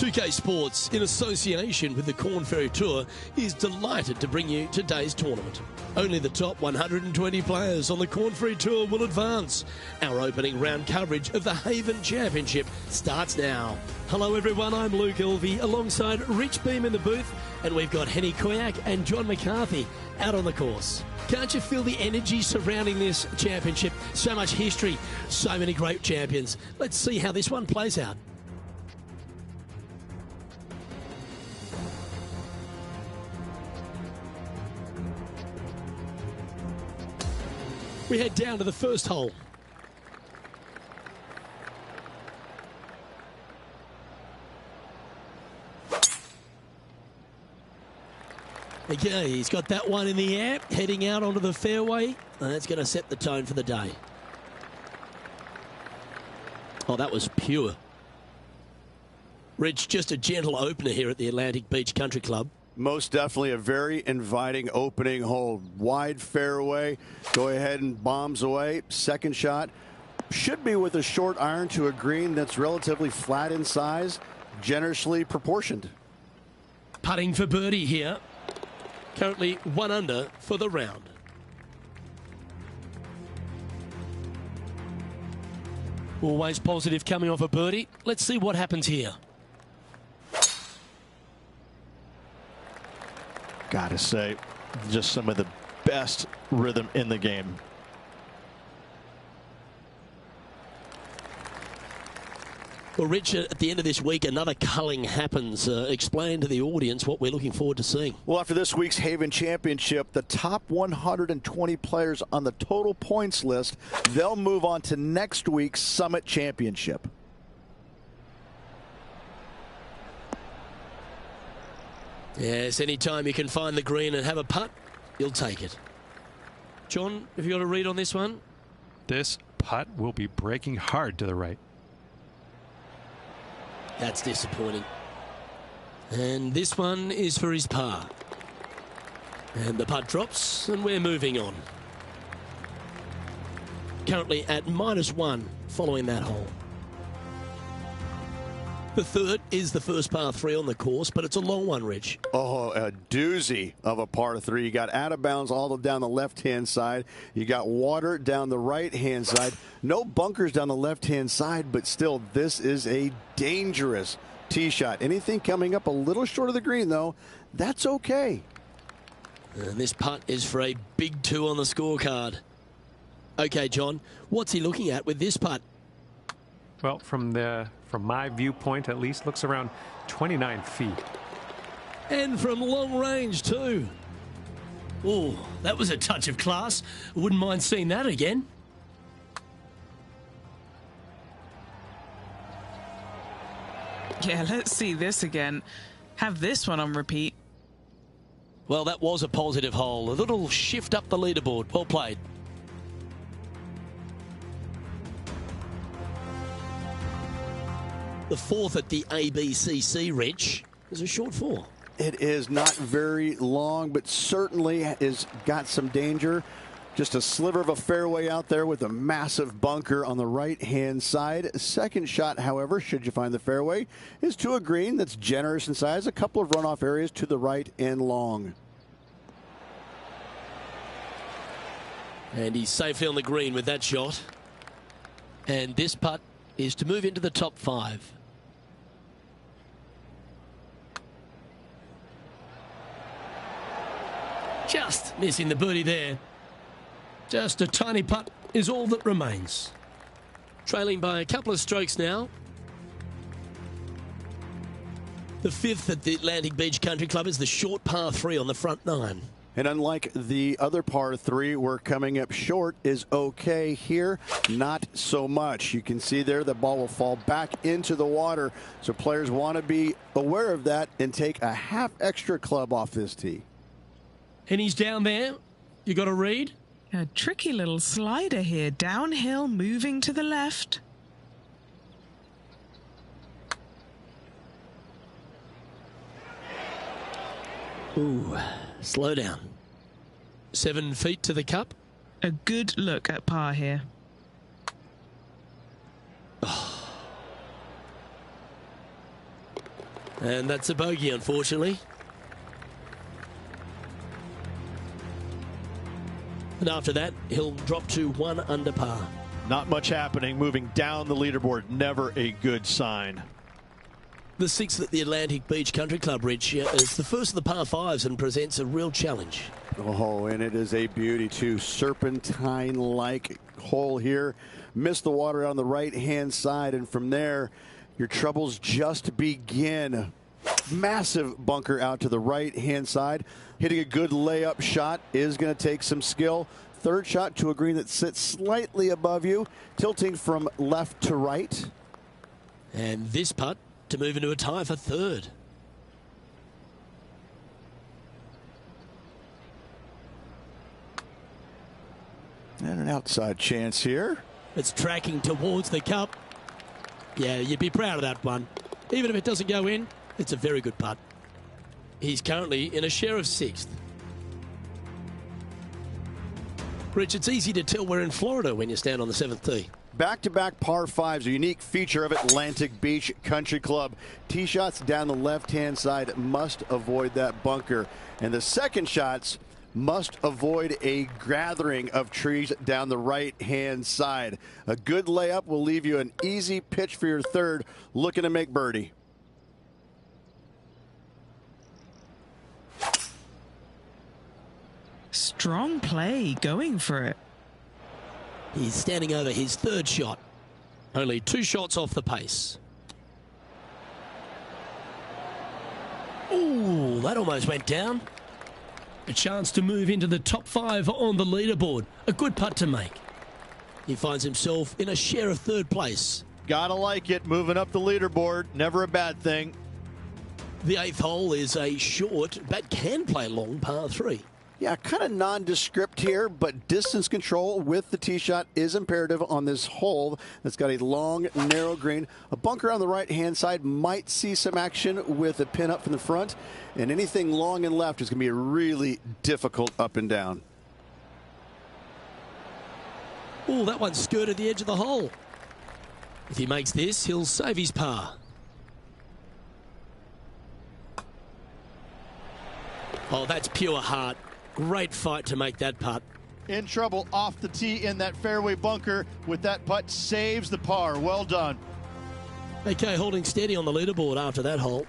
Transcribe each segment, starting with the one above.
2K Sports, in association with the Korn Ferry Tour, is delighted to bring you today's tournament. Only the top 120 players on the Korn Ferry Tour will advance. Our opening round coverage of the Haven Championship starts now. Hello everyone, I'm Luke Elvey alongside Rich Beam in the booth, and we've got Henny Koyak and John McCarthy out on the course. Can't you feel the energy surrounding this championship? So much history, so many great champions. Let's see how this one plays out. We head down to the first hole. Okay, he's got that one in the air, heading out onto the fairway, and that's going to set the tone for the day. Oh, that was pure. Rich, just a gentle opener here at the Atlantic Beach Country Club. Most definitely a very inviting opening hole. Wide fairway. Go ahead and bombs away. Second shot should be with a short iron to a green that's relatively flat in size, generously proportioned. Putting for birdie here. Currently 1 under for the round. Always positive coming off a birdie. Let's see what happens here. Gotta say, just some of the best rhythm in the game. Well, Richard, at the end of this week, another culling happens. Explain to the audience what we're looking forward to seeing. Well, after this week's Haven Championship, the top 120 players on the total points list, they'll move on to next week's Summit Championship. Yes, anytime you can find the green and have a putt, you'll take it. John, have you got a read on this one? This putt will be breaking hard to the right. That's disappointing. And this one is for his par. And the putt drops, and we're moving on. Currently at -1 following that hole. The third is the first par 3 on the course, but it's a long one, Rich. Oh, a doozy of a par 3. You got out of bounds all down the left-hand side. You got water down the right-hand side. No bunkers down the left-hand side, but still, this is a dangerous tee shot. Anything coming up a little short of the green, though, that's okay. And this putt is for a big 2 on the scorecard. Okay, John, what's he looking at with this putt? Well, from my viewpoint, at least, looks around 29 feet. And from long range, too. Oh, that was a touch of class. Wouldn't mind seeing that again. Yeah, let's see this again. Have this one on repeat. Well, that was a positive hole. A little shift up the leaderboard. Well played. The fourth at the ABCC, Rich, is a short 4. It is not very long, but certainly has got some danger. Just a sliver of a fairway out there with a massive bunker on the right-hand side. Second shot, however, should you find the fairway, is to a green that's generous in size. A couple of runoff areas to the right and long. And he's safely on the green with that shot. And this putt is to move into the top 5. Just missing the birdie there. Just a tiny putt is all that remains. Trailing by a couple of strokes now. The fifth at the Atlantic Beach Country Club is the short par 3 on the front 9. And unlike the other par 3 where coming up short is okay, here not so much. You can see there the ball will fall back into the water, so players want to be aware of that and take a half extra club off this tee. And he's down there. You got a read? A tricky little slider here, downhill, moving to the left. Ooh, slow down. 7 feet to the cup. A good look at par here. And that's a bogey, unfortunately. And after that, he'll drop to 1 under par. Not much happening. Moving down the leaderboard, never a good sign. The 6th at the Atlantic Beach Country Club, Rich, is the first of the par 5s and presents a real challenge. Oh, and it is a beauty, too. Serpentine-like hole here. Missed the water on the right-hand side, and from there, your troubles just begin. Massive bunker out to the right-hand side. Hitting a good layup shot is going to take some skill. Third shot to a green that sits slightly above you, tilting from left to right. And this putt to move into a tie for third. And an outside chance here. It's tracking towards the cup. Yeah, you'd be proud of that one. Even if it doesn't go in, it's a very good putt. He's currently in a share of 6th. Rich, it's easy to tell we're in Florida when you stand on the 7th tee. Back-to-back par 5s, a unique feature of Atlantic Beach Country Club. Tee shots down the left-hand side must avoid that bunker. And the second shots must avoid a gathering of trees down the right-hand side. A good layup will leave you an easy pitch for your third, looking to make birdie. Strong play, going for it. He's standing over his third shot. Only 2 shots off the pace. Ooh, that almost went down. A chance to move into the top 5 on the leaderboard. A good putt to make. He finds himself in a share of third place. Gotta like it. Moving up the leaderboard, never a bad thing. The 8th hole is a short but can play long par 3. Yeah, kind of nondescript here, but distance control with the tee shot is imperative on this hole that's got a long, narrow green. A bunker on the right-hand side might see some action with a pin up from the front, and anything long and left is going to be a really difficult up and down. Oh, that one skirted the edge of the hole. If he makes this, he'll save his par. Oh, that's pure heart. Great fight to make that putt. In trouble off the tee in that fairway bunker with that putt, saves the par. Well done. Okay, holding steady on the leaderboard after that hole.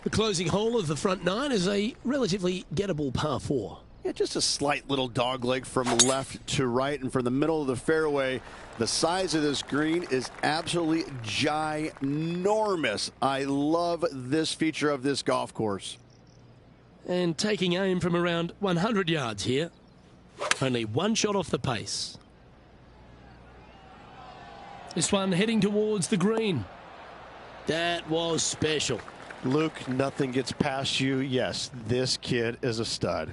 The closing hole of the front 9 is a relatively gettable par 4. Yeah, just a slight little dog leg from left to right, and from the middle of the fairway, the size of this green is absolutely ginormous. I love this feature of this golf course. And taking aim from around 100 yards here. Only 1 shot off the pace. This one heading towards the green. That was special. Luke, nothing gets past you. Yes, this kid is a stud.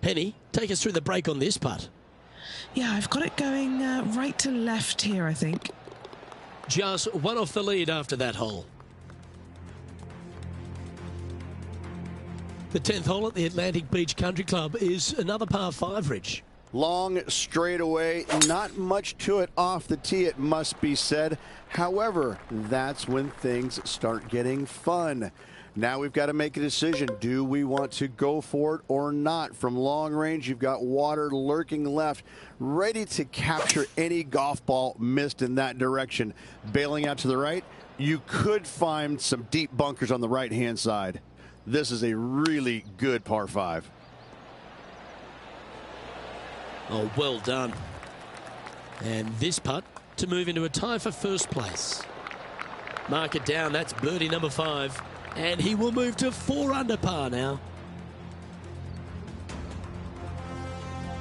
Penny, take us through the break on this putt. Yeah, I've got it going right to left here, I think. Just 1 off the lead after that hole. The 10th hole at the Atlantic Beach Country Club is another par 5, Rich. Long straightaway, not much to it off the tee, it must be said. However, that's when things start getting fun. Now we've got to make a decision. Do we want to go for it or not? From long range, you've got water lurking left, ready to capture any golf ball missed in that direction. Bailing out to the right, you could find some deep bunkers on the right-hand side. This is a really good par 5. Oh, well done. And this putt to move into a tie for first place. Mark it down. That's birdie number 5. And he will move to 4 under par now.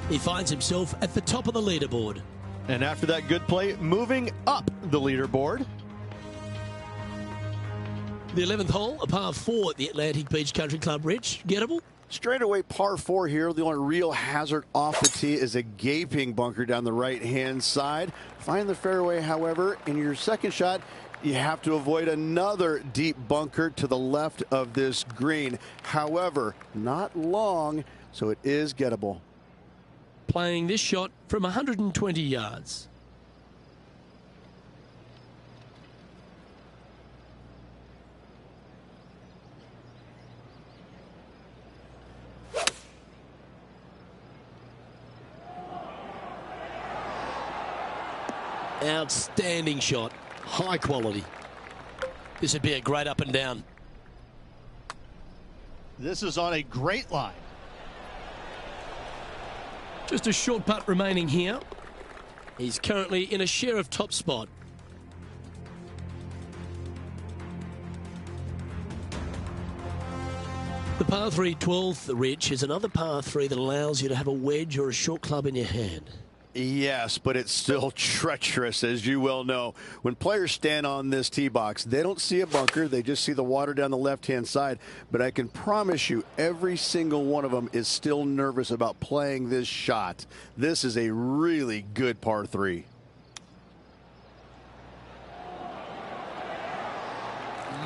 He finds himself at the top of the leaderboard. And after that good play, moving up the leaderboard. The 11th hole, a par 4 at the Atlantic Beach Country Club. Rich, gettable? Straightaway par 4 here. The only real hazard off the tee is a gaping bunker down the right-hand side. Find the fairway, however. In your second shot, you have to avoid another deep bunker to the left of this green. However, not long, so it is gettable. Playing this shot from 120 yards. Outstanding shot. High quality. This would be a great up and down. This is on a great line. Just a short putt remaining here. He's currently in a share of top spot. The par 3 12th, Rich, is another par 3 that allows you to have a wedge or a short club in your hand. Yes, but it's still treacherous, as you well know. When players stand on this tee box, they don't see a bunker. They just see the water down the left-hand side. But I can promise you, every single one of them is still nervous about playing this shot. This is a really good par 3.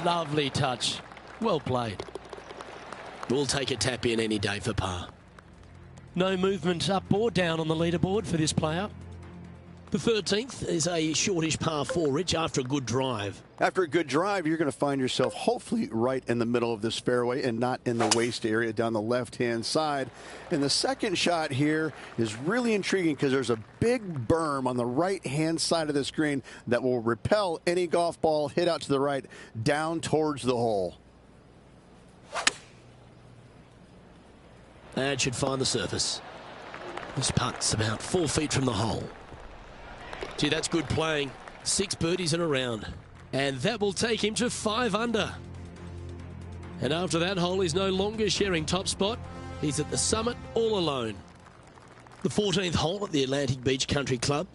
Lovely touch. Well played. We'll take a tap in any day for par. No movement up or down on the leaderboard for this player. The 13th is a shortish par 4, Rich, after a good drive. After a good drive, you're going to find yourself hopefully right in the middle of this fairway and not in the waist area down the left-hand side. And the second shot here is really intriguing because there's a big berm on the right-hand side of the screen that will repel any golf ball hit out to the right down towards the hole. That should find the surface. This putt's about 4 feet from the hole. Gee, that's good playing. 6 birdies in a round. And that will take him to 5 under. And after that hole, he's no longer sharing top spot. He's at the summit all alone. The 14th hole at the Atlantic Beach Country Club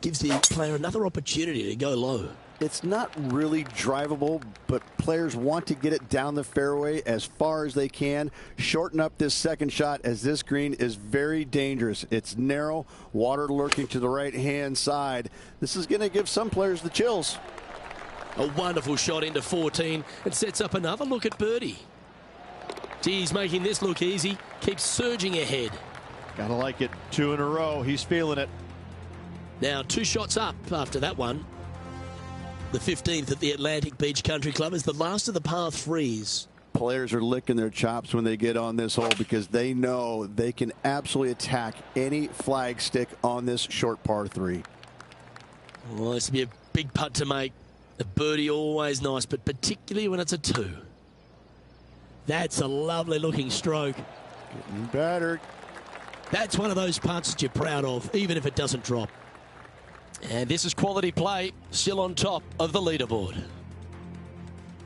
gives the player another opportunity to go low. It's not really drivable, but players want to get it down the fairway as far as they can. Shorten up this second shot as this green is very dangerous. It's narrow, water lurking to the right-hand side. This is going to give some players the chills. A wonderful shot into 14. It sets up another look at birdie. Gee, he's making this look easy. Keeps surging ahead. Gotta like it. 2 in a row. He's feeling it. Now 2 shots up after that one. The 15th at the Atlantic Beach Country Club is the last of the par 3s. Players are licking their chops when they get on this hole because they know they can absolutely attack any flag stick on this short par 3. Well, this will be a big putt to make. A birdie always nice, but particularly when it's a 2. That's a lovely looking stroke. Getting better. That's one of those putts that you're proud of, even if it doesn't drop. And this is quality play, still on top of the leaderboard.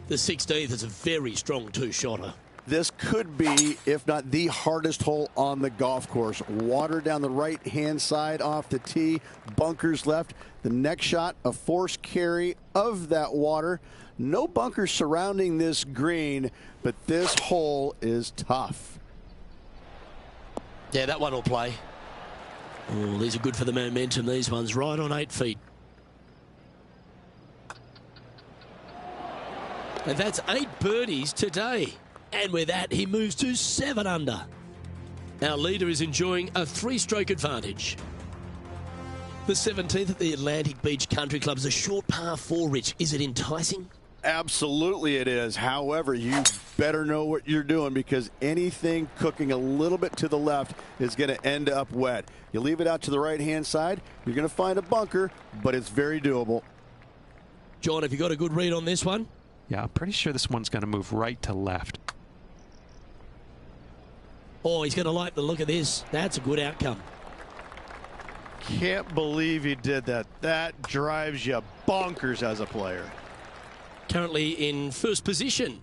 The 16th is a very strong 2-shotter. This could be, if not the hardest hole on the golf course. Water down the right-hand side off the tee, bunkers left. The next shot, a forced carry of that water. No bunkers surrounding this green, but this hole is tough. Yeah, that one will play. Oh, these are good for the momentum, these ones, right on 8 feet. And that's 8 birdies today. And with that, he moves to 7 under. Our leader is enjoying a 3-stroke advantage. The 17th at the Atlantic Beach Country Club is a short par 4, Rich. Is it enticing? Absolutely it is. However, you better know what you're doing because anything cooking a little bit to the left is going to end up wet. You leave it out to the right-hand side, you're going to find a bunker, but it's very doable. John, have you got a good read on this one? Yeah, I'm pretty sure this one's going to move right to left. Oh, he's going to like the look of this. That's a good outcome. Can't believe he did that. That drives you bonkers as a player. Currently in first position.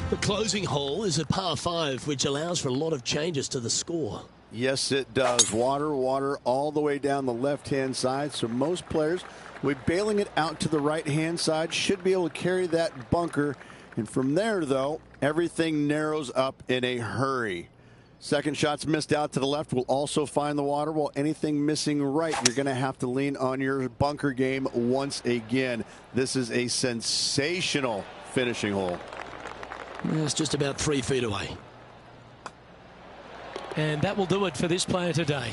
The closing hole is a par 5, which allows for a lot of changes to the score. Yes, it does. Water all the way down the left-hand side. So most players will be bailing it out to the right-hand side. Should be able to carry that bunker. And from there, though, everything narrows up in a hurry. Second shot's missed out to the left will also find the water, while anything missing right, you're going to have to lean on your bunker game once again. This is a sensational finishing hole. It's just about 3 feet away. And that will do it for this player today.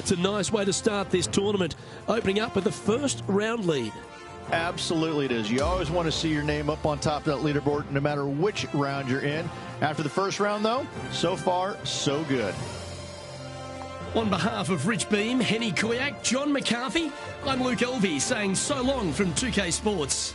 That's a nice way to start this tournament, opening up with the first round lead. Absolutely it is. You always want to see your name up on top of that leaderboard, no matter which round you're in. After the first round, though, so far, so good. On behalf of Rich Beam, Henny Koyak, John McCarthy, I'm Luke Elvey saying so long from 2K Sports.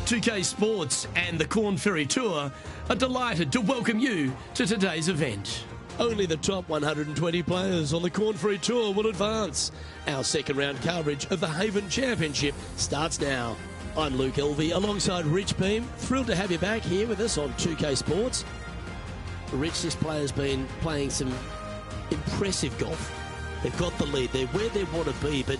.2K Sports and the Korn Ferry Tour are delighted to welcome you to today's event. Only the top 120 players on the Korn Ferry Tour will advance. Our second round coverage of the Haven Championship starts now. I'm Luke Elvey alongside Rich Beam. Thrilled to have you back here with us on 2K Sports. Rich, this player's been playing some impressive golf. They've got the lead. They're where they want to be, but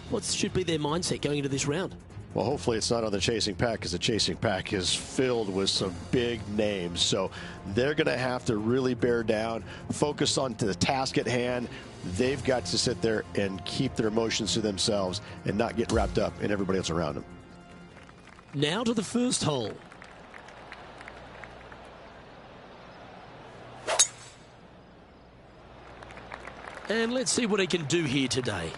what should be their mindset going into this round? Well, hopefully it's not on the chasing pack, because the chasing pack is filled with some big names. So they're going to have to really bear down, focus on the task at hand. They've got to sit there and keep their emotions to themselves and not get wrapped up in everybody else around them. Now to the first hole. And let's see what he can do here today.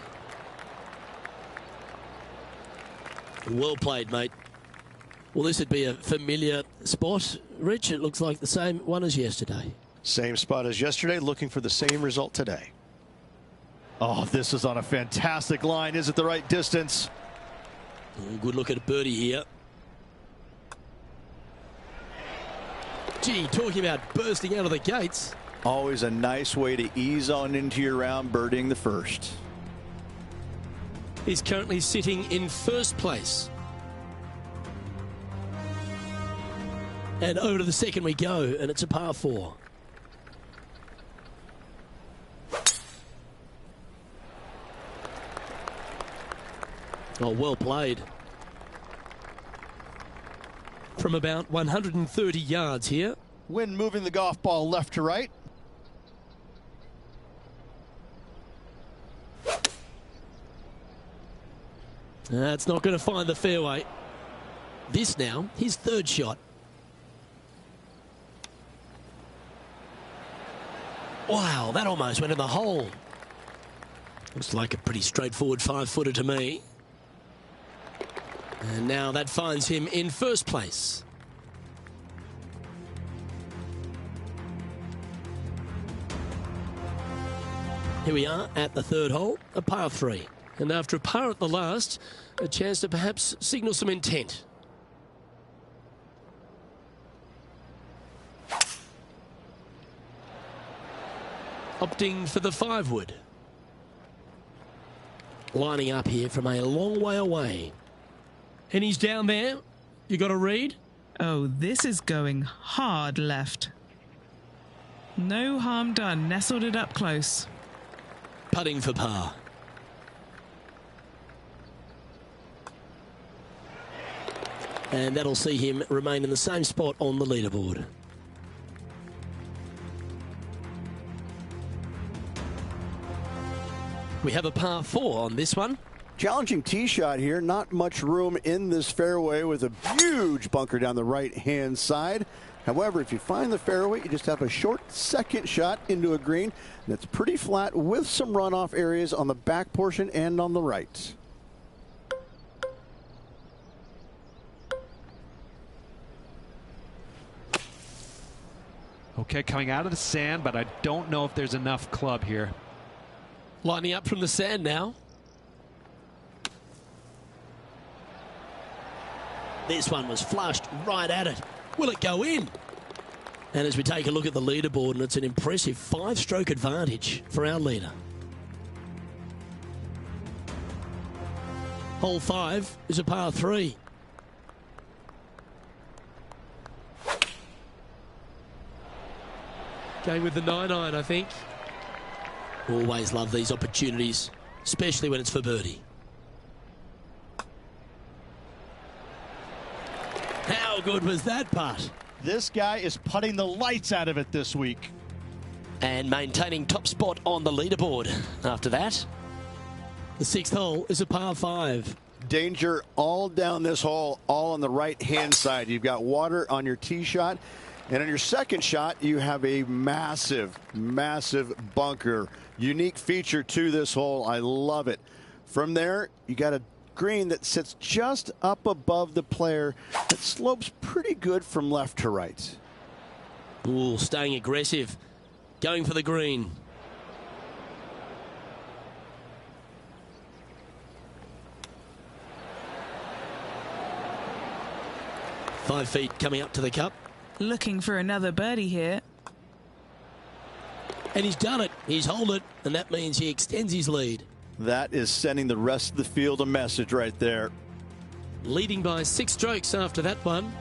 Well played, mate. Well, this would be a familiar spot, Rich. It looks like the same one as yesterday. Same spot as yesterday, looking for the same result today. Oh, this is on a fantastic line. Is it the right distance? Good look at a birdie here. Gee, talking about bursting out of the gates. Always a nice way to ease on into your round, birdieing the first. He's currently sitting in first place. And over to the second we go, and it's a par 4. Oh, well played. From about 130 yards here. Wind moving the golf ball left to right. That's not going to find the fairway. This now, his third shot. Wow, that almost went in the hole. Looks like a pretty straightforward 5-footer to me. And now that finds him in first place. Here we are at the third hole, a par 3. And after a par at the last, a chance to perhaps signal some intent. Opting for the 5-wood. Lining up here from a long way away. And he's down there. You got a read? Oh, this is going hard left. No harm done. Nestled it up close. Putting for par. And that'll see him remain in the same spot on the leaderboard. We have a par 4 on this one. Challenging tee shot here. Not much room in this fairway with a huge bunker down the right-hand side. However, if you find the fairway, you just have a short second shot into a green that's pretty flat with some runoff areas on the back portion and on the right. Okay, coming out of the sand, but I don't know if there's enough club here. Lining up from the sand now. This one was flushed right at it. Will it go in? And as we take a look at the leaderboard, and it's an impressive 5-stroke advantage for our leader. Hole 5 is a par 3. Going with the 9-iron, I think. Always love these opportunities, especially when it's for birdie. How good was that putt? This guy is putting the lights out of it this week. And maintaining top spot on the leaderboard after that. The 6th hole is a par 5. Danger all down this hole, all on the right-hand side. You've got water on your tee shot. And on your second shot, you have a massive, massive bunker. Unique feature to this hole. I love it. From there, you got a green that sits just up above the player that slopes pretty good from left to right. Ooh, staying aggressive. Going for the green. Five feet coming up to the cup. Looking for another birdie here. And he's done it. He's holed it. And that means he extends his lead. That is sending the rest of the field a message right there. Leading by 6 strokes after that one.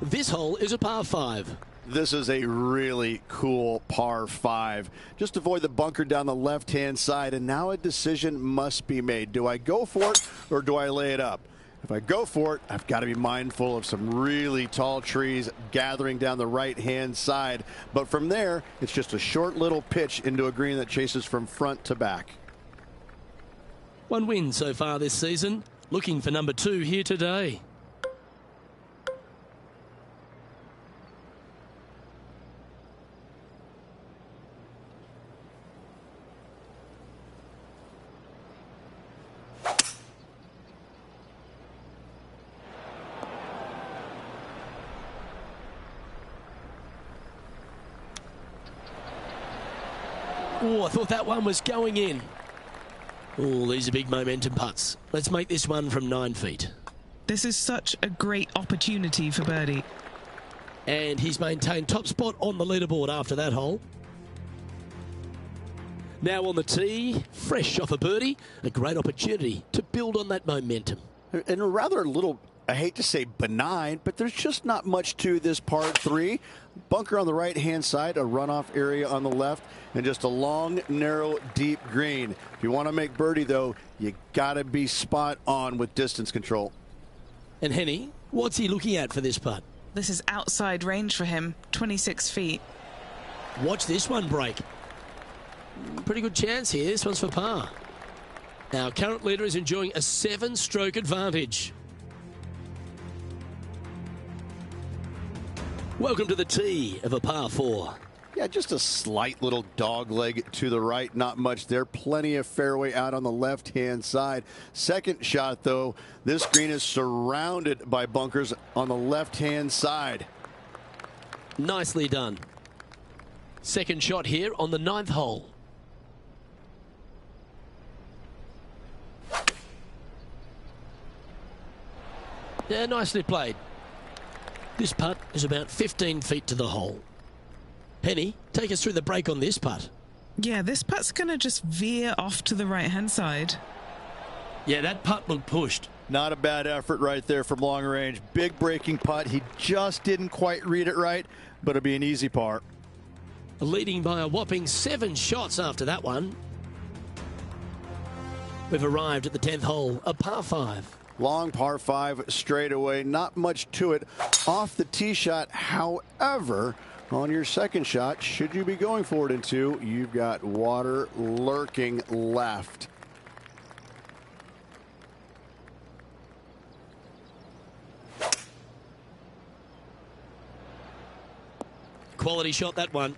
This hole is a par 5. This is a really cool par 5. Just avoid the bunker down the left-hand side, and now a decision must be made. Do I go for it or do I lay it up? If I go for it, I've got to be mindful of some really tall trees gathering down the right-hand side. But from there, it's just a short little pitch into a green that chases from front to back. 1 win so far this season. Looking for number 2 here today. Oh, I thought that one was going in. Oh, these are big momentum putts. Let's make this one from 9 feet. This is such a great opportunity for birdie. And he's maintained top spot on the leaderboard after that hole. Now on the tee, fresh off a birdie, a great opportunity to build on that momentum. And a rather little, I hate to say benign, but there's just not much to this par 3. Bunker on the right-hand side, a runoff area on the left, and just a long, narrow, deep green. If you want to make birdie, though, you got to be spot on with distance control. And Henny, what's he looking at for this putt? This is outside range for him, 26 feet. Watch this one break. Pretty good chance here. This one's for par. Our current leader is enjoying a 7-stroke advantage. Welcome to the tee of a par 4. Yeah, just a slight little dog leg to the right. Not much there. Plenty of fairway out on the left-hand side. Second shot, though, this green is surrounded by bunkers on the left-hand side. Nicely done. Second shot here on the 9th hole. Yeah, nicely played. This putt is about 15 feet to the hole. Penny, take us through the break on this putt. Yeah, this putt's going to just veer off to the right-hand side. Yeah, that putt looked pushed. Not a bad effort right there from long range. Big breaking putt. He just didn't quite read it right, but it'll be an easy par. Leading by a whopping 7 shots after that one. We've arrived at the 10th hole, a par 5. Long par 5 straight away. Not much to it off the tee shot. However, on your second shot, should you be going for it into, you've got water lurking left. Quality shot, that one.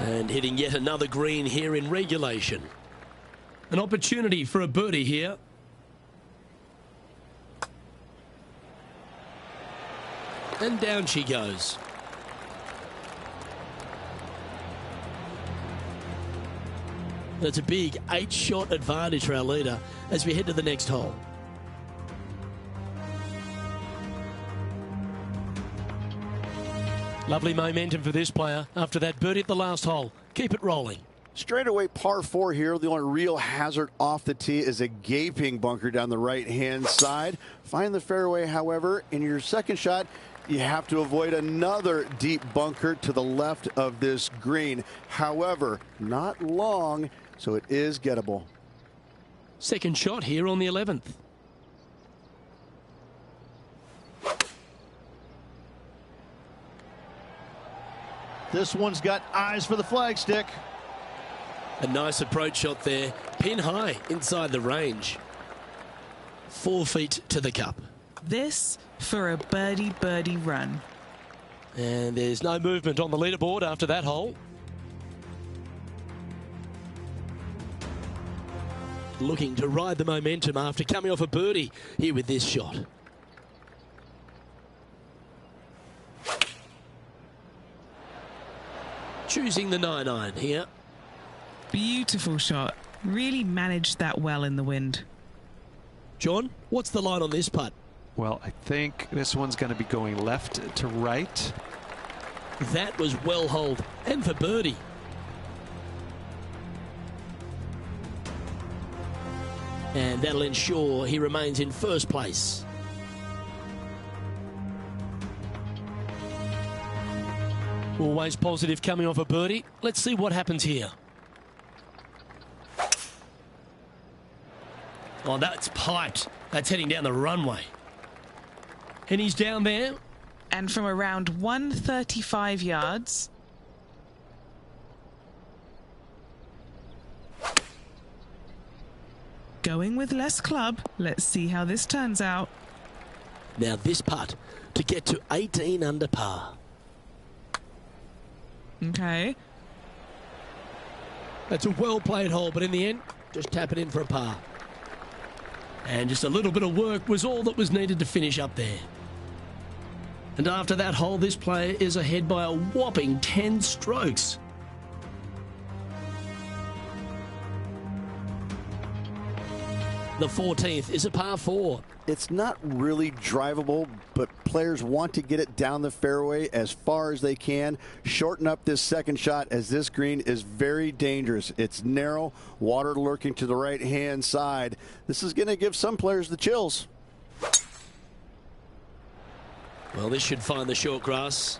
And hitting yet another green here in regulation. An opportunity for a birdie here. And down she goes. That's a big 8-shot advantage for our leader as we head to the next hole. Lovely momentum for this player after that birdie at the last hole. Keep it rolling. Straightaway par 4 here. The only real hazard off the tee is a gaping bunker down the right-hand side. Find the fairway, however. In your second shot, you have to avoid another deep bunker to the left of this green. However, not long, so it is gettable. Second shot here on the 11th. This one's got eyes for the flagstick. A nice approach shot there. Pin high inside the range. 4 feet to the cup. This for a birdie run. And there's no movement on the leaderboard after that hole. Looking to ride the momentum after coming off a birdie here with this shot. Choosing the 9-iron here. Beautiful shot. Really managed that well in the wind. John, what's the line on this putt? Well, I think this one's going to be going left to right. That was well holed, and for birdie. And that'll ensure he remains in first place. Always positive coming off a birdie. Let's see what happens here. Oh, that's piped. That's heading down the runway. And he's down there. And from around 135 yards. Going with less club. Let's see how this turns out. Now this putt to get to 18 under par. Okay. That's a well-played hole, but in the end, just tap it in for a par. And just a little bit of work was all that was needed to finish up there. And after that hole, this player is ahead by a whopping 10 strokes. The 14th is a par 4. It's not really drivable, but players want to get it down the fairway as far as they can. Shorten up this second shot as this green is very dangerous. It's narrow, water lurking to the right-hand side. This is going to give some players the chills. Well, this should find the short grass.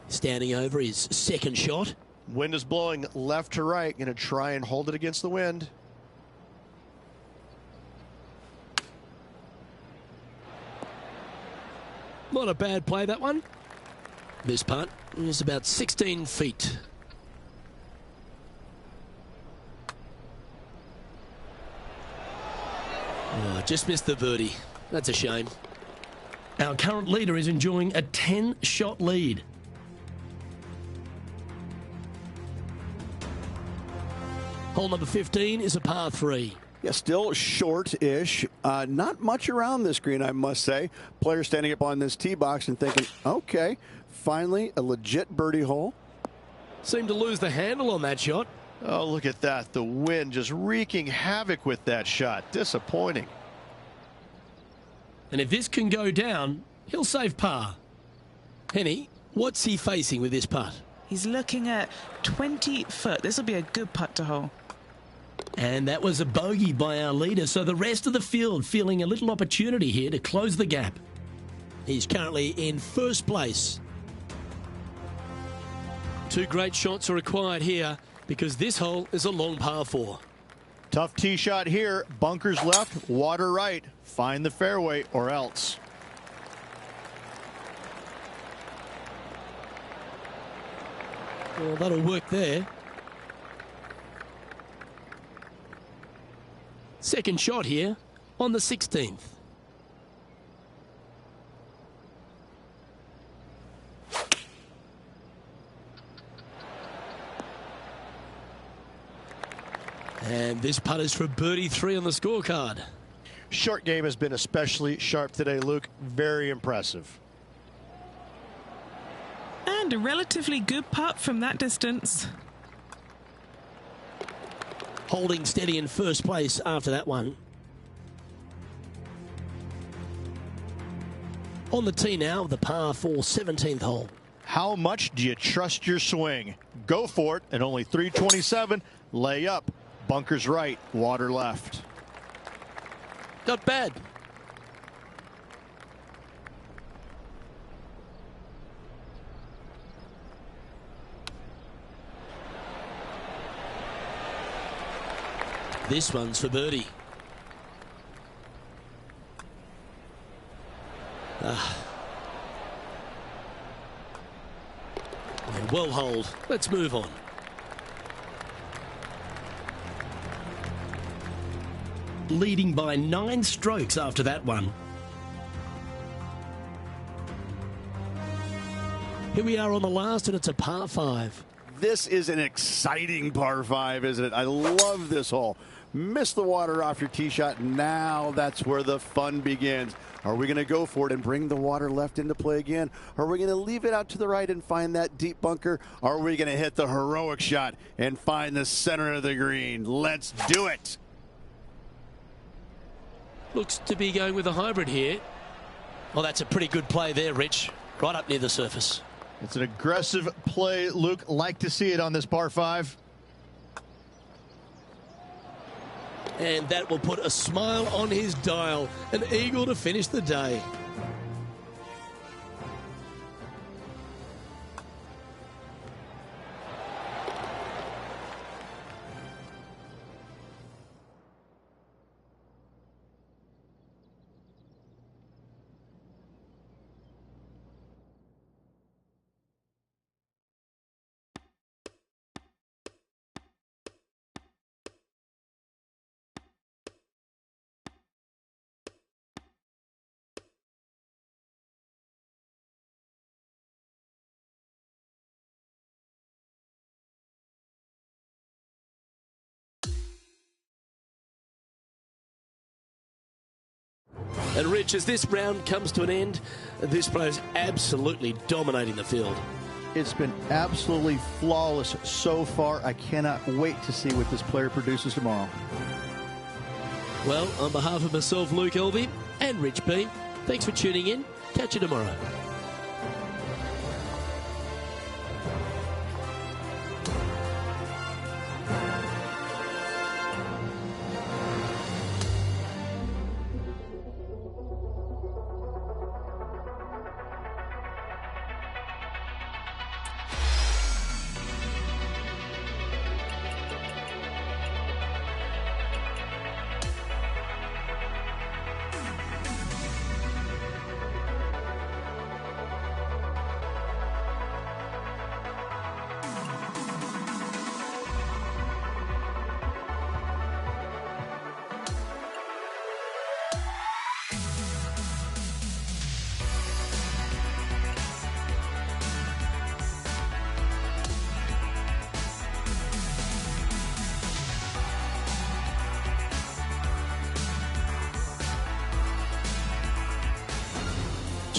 Standing over his second shot. Wind is blowing left to right. Going to try and hold it against the wind. Not a bad play, that one. This putt is about 16 feet. Oh, just missed the birdie. That's a shame. Our current leader is enjoying a 10-shot lead. Hole number 15 is a par 3. Yeah, still short-ish. Not much around this green, I must say. Player standing up on this tee box and thinking, okay, finally a legit birdie hole. Seemed to lose the handle on that shot. Oh, look at that. The wind just wreaking havoc with that shot. Disappointing. And if this can go down, he'll save par. Henny, what's he facing with this putt? He's looking at 20 foot. This will be a good putt to hole. And that was a bogey by our leader, so the rest of the field feeling a little opportunity here to close the gap. He's currently in first place. 2 great shots are required here because this hole is a long par 4. Tough tee shot here. Bunkers left, water right. Find the fairway or else. Well, that'll work there. Second shot here on the 16th. And this putt is for birdie 3 on the scorecard. Short game has been especially sharp today, Luke. Very impressive. And a relatively good putt from that distance. Holding steady in first place after that one. On the tee now, the par 4 17th hole. How much do you trust your swing? Go for it at only 327. Lay up. Bunkers right, water left. Not bad. This one's for birdie. Well holed. Let's move on. Leading by 9 strokes after that one. Here we are on the last, and it's a par 5. This is an exciting par 5, isn't it? I love this hole. Miss the water off your tee shot. Now that's where the fun begins. Are we going to go for it and bring the water left into play again? Are we going to leave it out to the right and find that deep bunker? Are we going to hit the heroic shot and find the center of the green? Let's do it. Looks to be going with a hybrid here. Well, that's a pretty good play there, Rich. Right up near the surface. It's an aggressive play, Luke. Like to see it on this par 5. And that will put a smile on his dial. An eagle to finish the day. And Rich, as this round comes to an end, this player's absolutely dominating the field. It's been absolutely flawless so far. I cannot wait to see what this player produces tomorrow. Well, on behalf of myself, Luke Elvey, and Rich B, thanks for tuning in. Catch you tomorrow.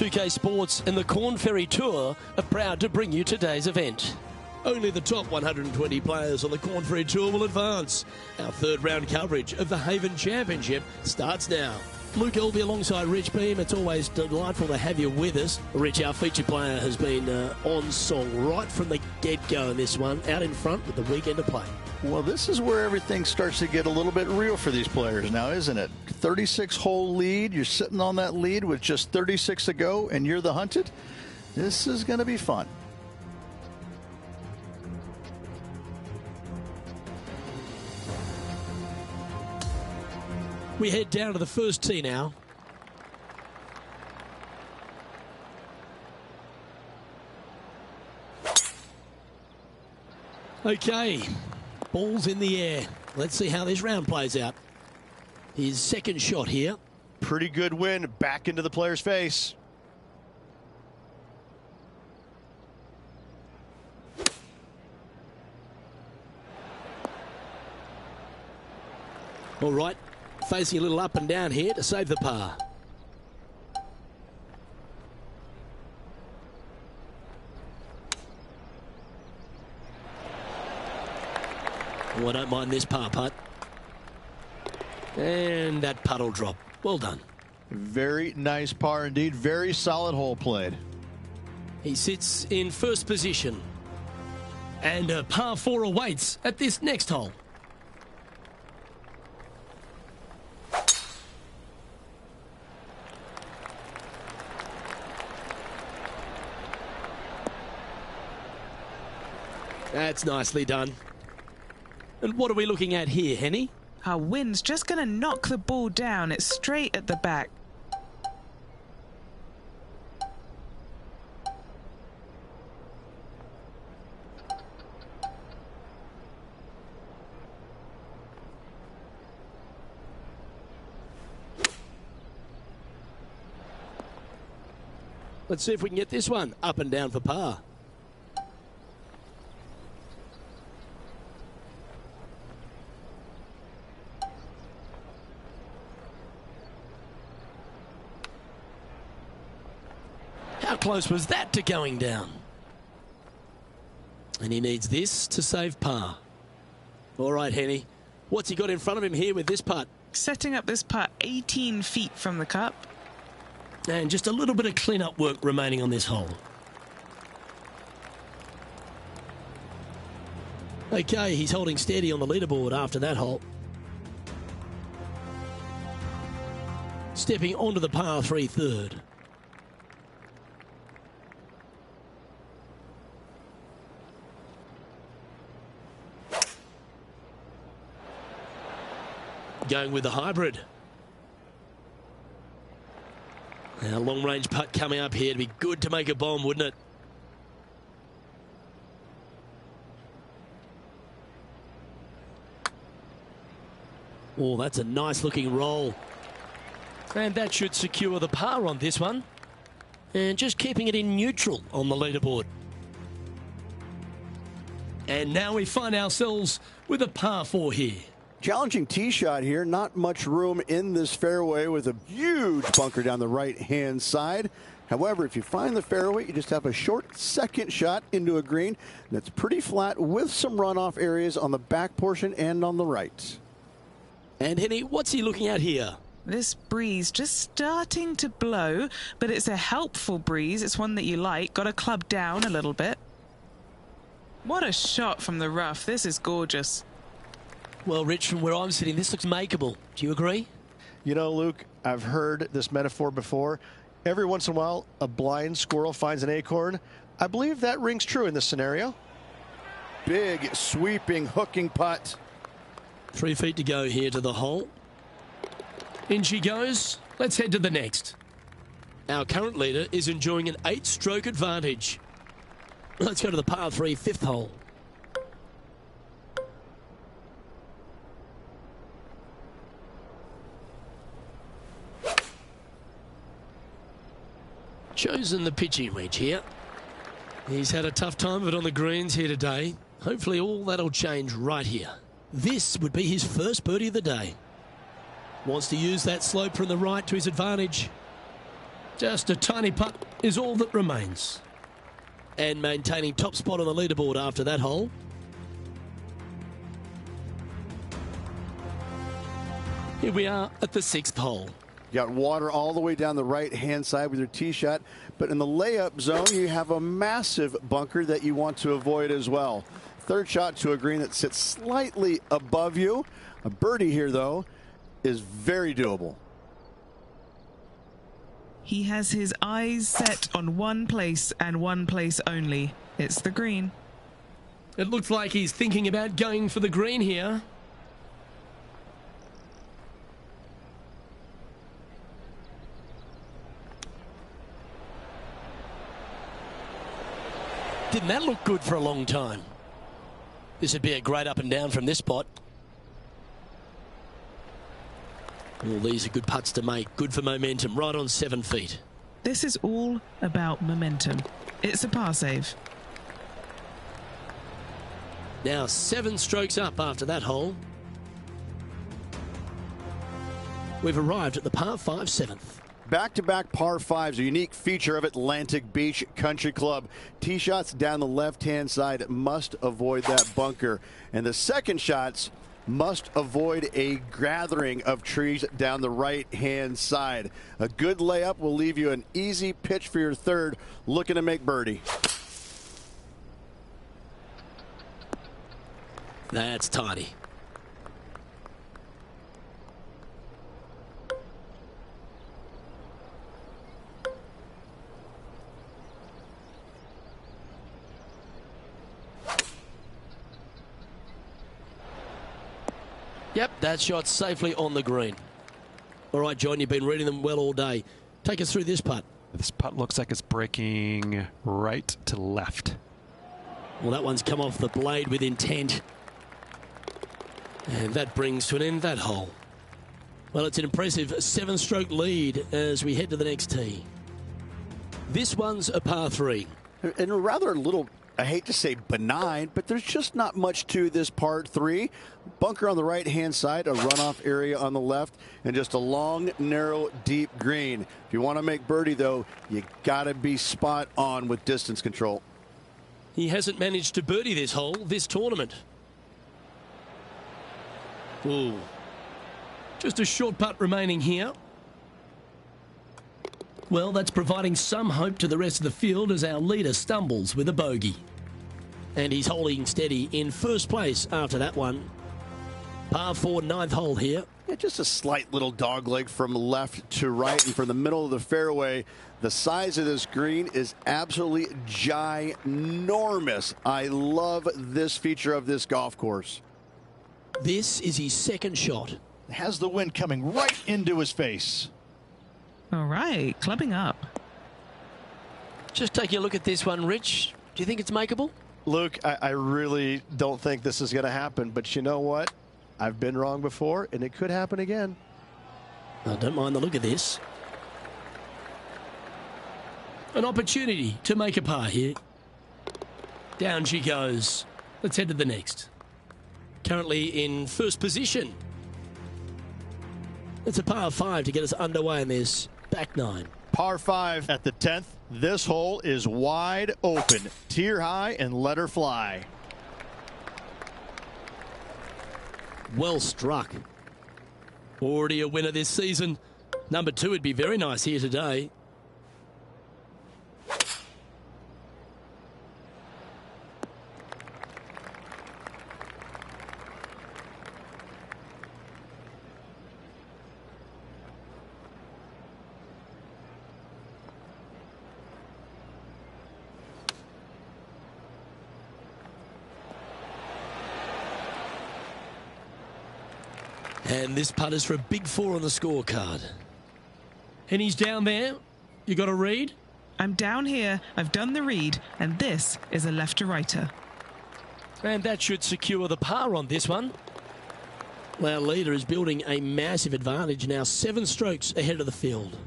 UK Sports and the Korn Ferry Tour are proud to bring you today's event. Only the top 120 players on the Korn Ferry Tour will advance. Our third round coverage of the Haven Championship starts now. Luke Elvey alongside Rich Beam. It's always delightful to have you with us. Rich, our feature player, has been on song right from the get-go in this one, out in front with the weekend to play. Well, this is where everything starts to get a little bit real for these players now, isn't it? 36-hole lead. You're sitting on that lead with just 36 to go, and you're the hunted. This is going to be fun. We head down to the first tee now. Okay, ball's in the air. Let's see how this round plays out. His second shot here. Pretty good win back into the player's face. All right, facing a little up and down here to save the par. Oh, I don't mind this par putt. And that putt will drop. Well done. Very nice par indeed. Very solid hole played. He sits in first position. And a par 4 awaits at this next hole. That's nicely done. And what are we looking at here, Henny? Our wind's just going to knock the ball down. It's straight at the back. Let's see if we can get this one up and down for par. How close was that to going down? And he needs this to save par. All right, Henny. What's he got in front of him here with this putt? Setting up this putt 18 feet from the cup. And just a little bit of clean-up work remaining on this hole. Okay, he's holding steady on the leaderboard after that hole. Stepping onto the par 3 third. Going with the hybrid. Now, long-range putt coming up here. It'd be good to make a bomb, wouldn't it? Oh, that's a nice-looking roll. And that should secure the par on this one. And just keeping it in neutral on the leaderboard. And now we find ourselves with a par 4 here. Challenging tee shot here. Not much room in this fairway with a huge bunker down the right-hand side. However, if you find the fairway, you just have a short second shot into a green that's pretty flat with some runoff areas on the back portion and on the right. And Henny, what's he looking at here? This breeze just starting to blow, but it's a helpful breeze. It's one that you like. Got to club down a little bit. What a shot from the rough. This is gorgeous. Well, Rich, from where I'm sitting, this looks makeable. Do you agree? You know, Luke, I've heard this metaphor before. Every once in a while, a blind squirrel finds an acorn. I believe that rings true in this scenario. Big, sweeping, hooking putt. 3 feet to go here to the hole. In she goes. Let's head to the next. Our current leader is enjoying an 8-stroke advantage. Let's go to the par 3 fifth hole. Chosen the pitching wedge here. He's had a tough time of it on the greens here today. Hopefully all that'll change right here. This would be his first birdie of the day. Wants to use that slope from the right to his advantage. Just a tiny putt is all that remains. And maintaining top spot on the leaderboard after that hole. Here we are at the 6th hole. You got water all the way down the right-hand side with your tee shot, but in the layup zone, you have a massive bunker that you want to avoid as well. Third shot to a green that sits slightly above you. A birdie here, though, is very doable. He has his eyes set on one place and one place only. It's the green. It looks like he's thinking about going for the green here. Didn't that look good for a long time? This would be a great up and down from this spot. All these are good putts to make. Good for momentum. Right on 7 feet. This is all about momentum. It's a par save. Now 7 strokes up after that hole. We've arrived at the par 5 7th. Back-to-back par 5s, a unique feature of Atlantic Beach Country Club. Tee shots down the left-hand side must avoid that bunker. And the second shots, must avoid a gathering of trees down the right-hand side. A good layup will leave you an easy pitch for your third, looking to make birdie. That's tidy. Yep, that shot safely on the green. All right, John, you've been reading them well all day. Take us through this putt. This putt looks like it's breaking right to left. Well, that one's come off the blade with intent. And that brings to an end that hole. Well, it's an impressive 7-stroke lead as we head to the next tee. This one's a par 3. And a rather little, I hate to say benign, but there's just not much to this par 3. Bunker on the right-hand side, a runoff area on the left, and just a long, narrow, deep green. If you want to make birdie, though, you got to be spot on with distance control. He hasn't managed to birdie this hole this tournament. Ooh. Just a short putt remaining here. Well, that's providing some hope to the rest of the field as our leader stumbles with a bogey. And he's holding steady in first place after that one. Par 4, 9th hole here. Yeah, just a slight little dog leg from left to right, and from the middle of the fairway. The size of this green is absolutely ginormous. I love this feature of this golf course. This is his second shot. Has the wind coming right into his face. All right, clubbing up. Just taking a look at this one, Rich. Do you think it's makeable? Luke, I really don't think this is going to happen, but you know what? I've been wrong before, and it could happen again. I don't mind the look of this. An opportunity to make a par here. Down she goes. Let's head to the next. Currently in first position. It's a par 5 to get us underway in this back 9. Par 5 at the 10th. This hole is wide open. Tier high and let her fly. Well struck. Already a winner this season. Number 2 would be very nice here today. And this putt is for a big 4 on the scorecard. And he's down there. You got a read? I'm down here. I've done the read, and this is a left to righter. And that should secure the par on this one. Our leader is building a massive advantage now, 7 strokes ahead of the field.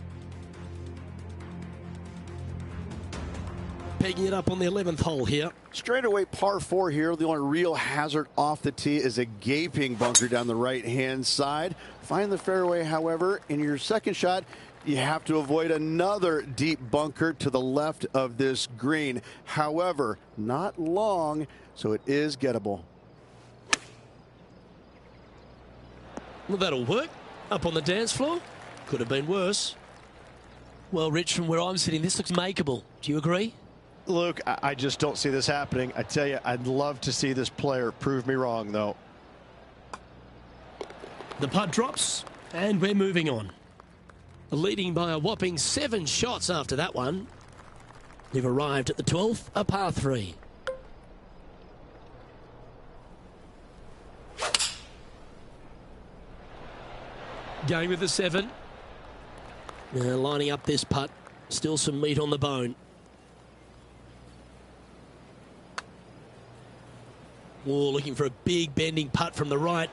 Pegging it up on the 11th hole here. Straightaway par 4 here. The only real hazard off the tee is a gaping bunker down the right-hand side. Find the fairway, however. In your second shot, you have to avoid another deep bunker to the left of this green. However, not long, so it is gettable. Well, that'll work. Up on the dance floor. Could have been worse. Well, Rich, from where I'm sitting, this looks makeable. Do you agree? Luke, I just don't see this happening. I tell you, I'd love to see this player prove me wrong, though. The putt drops, and we're moving on. Leading by a whopping 7 shots after that one. We've arrived at the 12th, a par 3. Going with the 7. Now lining up this putt. Still some meat on the bone. Oh, looking for a big bending putt from the right.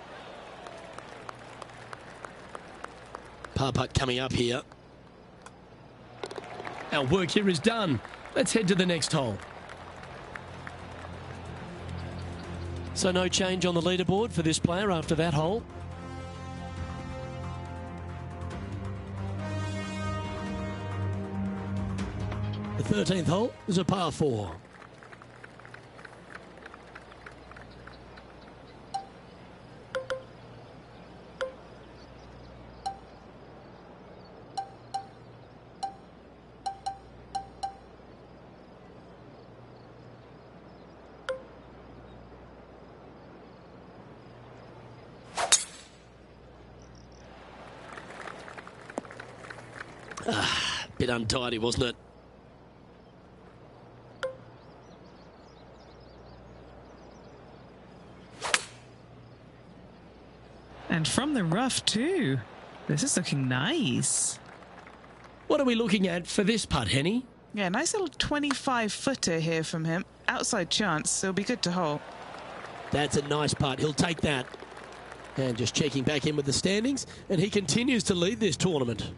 Par putt coming up here. Our work here is done. Let's head to the next hole. So no change on the leaderboard for this player after that hole. The 13th hole is a par 4. Bit untidy, wasn't it? And from the rough too. This is looking nice. What are we looking at for this putt, Henny? Yeah, nice little 25-footer here from him. Outside chance, so it'll be good to hole. That's a nice putt. He'll take that. And just checking back in with the standings, and he continues to lead this tournament.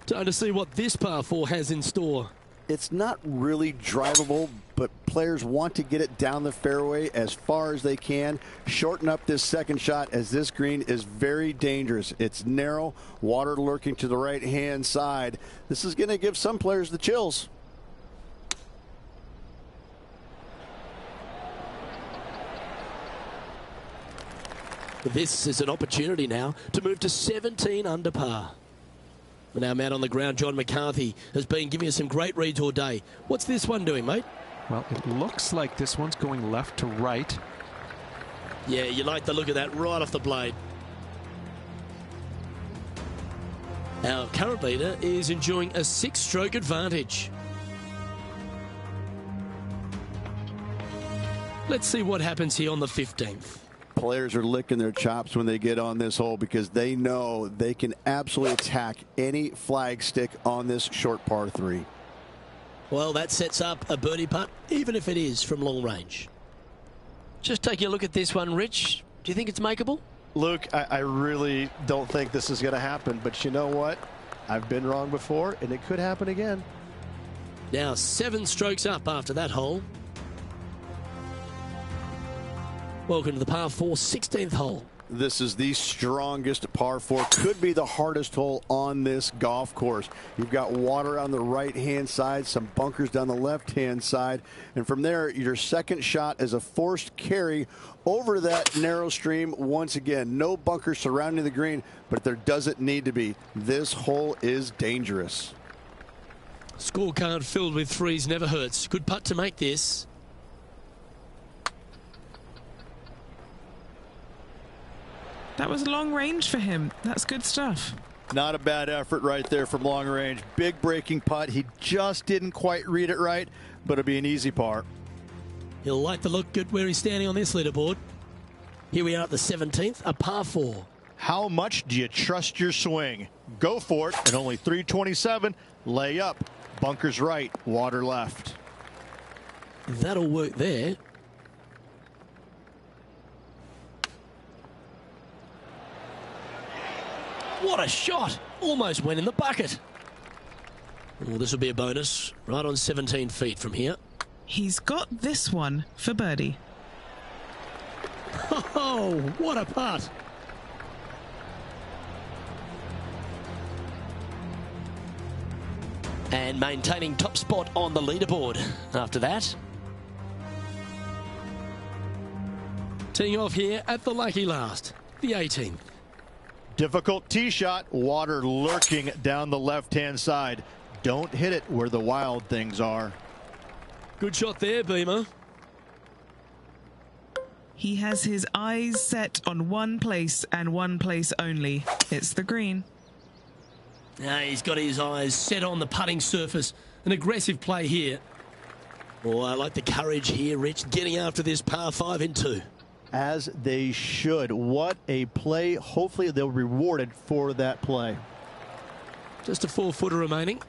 Time to see what this par 4 has in store. It's not really drivable, but players want to get it down the fairway as far as they can. Shorten up this second shot, as this green is very dangerous. It's narrow, water lurking to the right-hand side. This is going to give some players the chills. This is an opportunity now to move to 17 under par. And our man on the ground, John McCarthy, has been giving us some great reads all day. What's this one doing, mate? Well, it looks like this one's going left to right. Yeah, you like the look of that right off the blade. Our current leader is enjoying a 6-stroke advantage. Let's see what happens here on the 15th. Players are licking their chops when they get on this hole because they know they can absolutely attack any flag stick on this short par 3. Well, that sets up a birdie putt, even if it is from long range. Just taking a look at this one, Rich. Do you think it's makeable? Luke, I really don't think this is going to happen, but you know what? I've been wrong before, and it could happen again. Now 7 strokes up after that hole. Welcome to the par 4 16th hole. This is the strongest par 4. Could be the hardest hole on this golf course. You've got water on the right-hand side, some bunkers down the left-hand side. And from there, your second shot is a forced carry over that narrow stream. Once again, no bunkers surrounding the green, but there doesn't need to be. This hole is dangerous. Scorecard filled with threes never hurts. Good putt to make this. That was long range for him. That's good stuff. Not a bad effort right there from long range. Big breaking putt. He just didn't quite read it right, but it'll be an easy par. He'll like the look good where he's standing on this leaderboard. Here we are at the 17th, a par 4. How much do you trust your swing? Go for it. And only 327. Lay up. Bunkers right. Water left. That'll work there. What a shot! Almost went in the bucket. Oh, this will be a bonus. Right on 17 feet from here. He's got this one for birdie. Oh, what a putt! And maintaining top spot on the leaderboard after that. Teeing off here at the lucky last, the 18th. Difficult tee shot. Water lurking down the left-hand side. Don't hit it where the wild things are. Good shot there, Beamer. He has his eyes set on one place and one place only. It's the green. Now he's got his eyes set on the putting surface. An aggressive play here. Oh, I like the courage here, Rich, getting after this par 5 in 2. As they should. What a play. Hopefully they'll be rewarded for that play. Just a 4-footer remaining.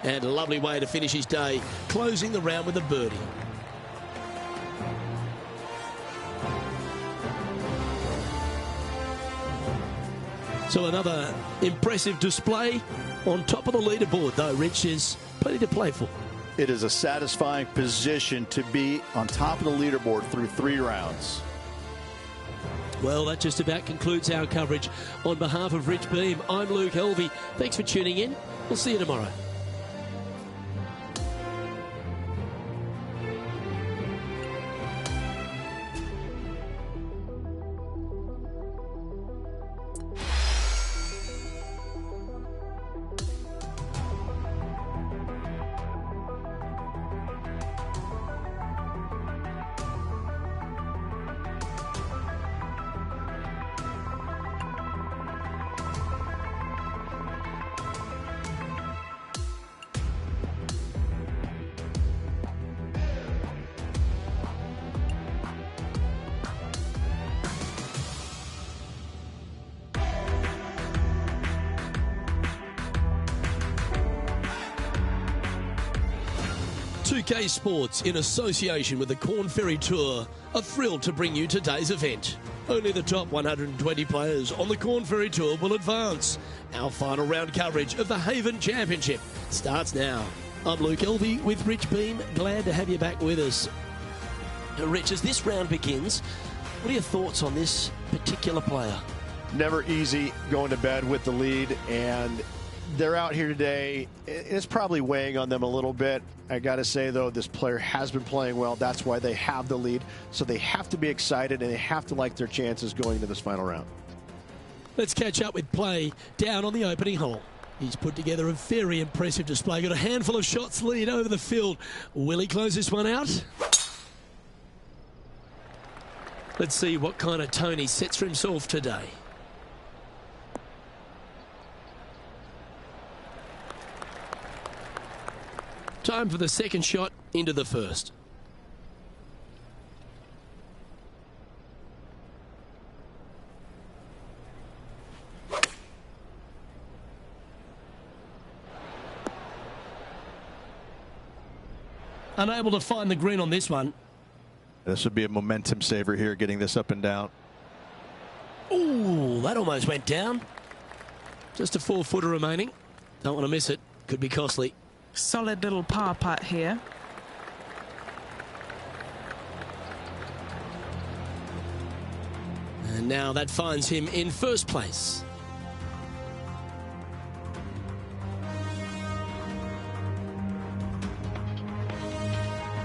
And a lovely way to finish his day, closing the round with a birdie. So another impressive display on top of the leaderboard, though, Rich, is plenty to play for. It is a satisfying position to be on top of the leaderboard through 3 rounds. Well, that just about concludes our coverage. On behalf of Rich Beam, I'm Luke Helvey. Thanks for tuning in. We'll see you tomorrow. 2K Sports, in association with the Korn Ferry Tour, are thrilled to bring you today's event. Only the top 120 players on the Korn Ferry Tour will advance. Our final round coverage of the Haven Championship starts now. I'm Luke Elvey with Rich Beam. Glad to have you back with us. Rich, as this round begins, what are your thoughts on this particular player? Never easy going to bed with the lead, and they're out here today. It's probably weighing on them a little bit. I got to say, though, this player has been playing well. That's why they have the lead. So they have to be excited, and they have to like their chances going into this final round. Let's catch up with play down on the opening hole. He's put together a very impressive display. Got a handful of shots lead over the field. Will he close this one out? Let's see what kind of tone he sets for himself today. Time for the second shot into the first. Unable to find the green on this one. This would be a momentum saver here, getting this up and down. Ooh, that almost went down. Just a 4-footer remaining. Don't want to miss it. Could be costly. Solid little par putt here. And now that finds him in first place.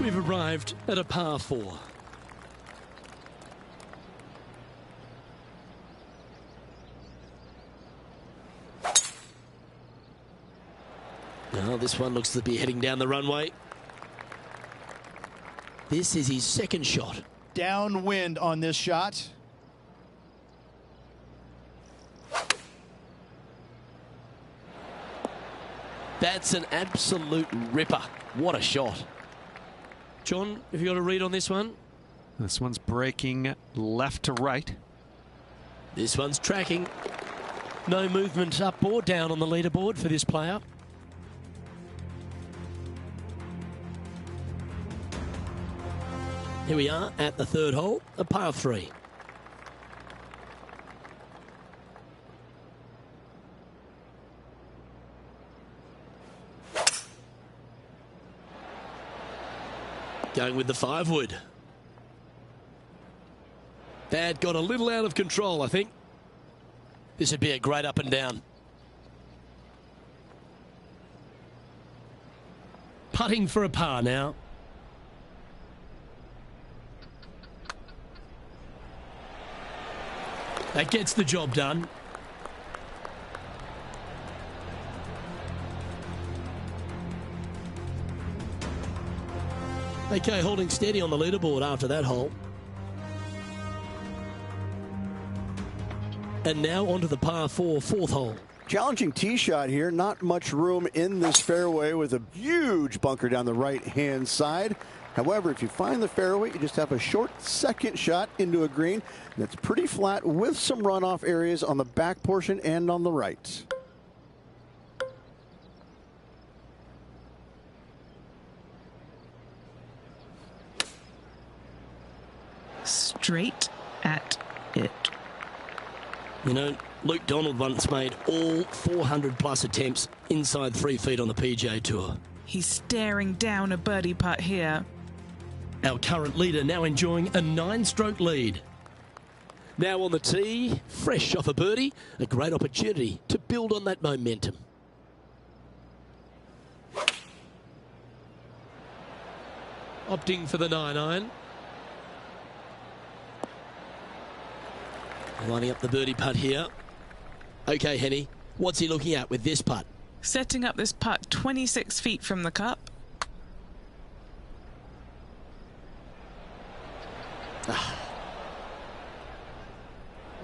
We've arrived at a par 4. Now this one looks to be heading down the runway. This is his second shot. Downwind on this shot. That's an absolute ripper. What a shot. John, have you got a read on this one? This one's breaking left to right. This one's tracking. No movement up or down on the leaderboard for this player. Here we are at the third hole, a par 3. Going with the 5-wood. That got a little out of control, I think. This would be a great up and down. Putting for a par now. That gets the job done. Okay, holding steady on the leaderboard after that hole. And now onto the par 4, fourth hole. Challenging tee shot here. Not much room in this fairway with a huge bunker down the right-hand side. However, if you find the fairway, you just have a short second shot into a green that's pretty flat with some runoff areas on the back portion and on the right. Straight at it. You know, Luke Donald once made all 400-plus attempts inside 3 feet on the PGA Tour. He's staring down a birdie putt here. Our current leader now enjoying a 9-stroke lead. Now on the tee, fresh off a birdie, a great opportunity to build on that momentum. Opting for the 9-iron. Lining up the birdie putt here. Okay, Henny, what's he looking at with this putt? Setting up this putt 26 feet from the cup. You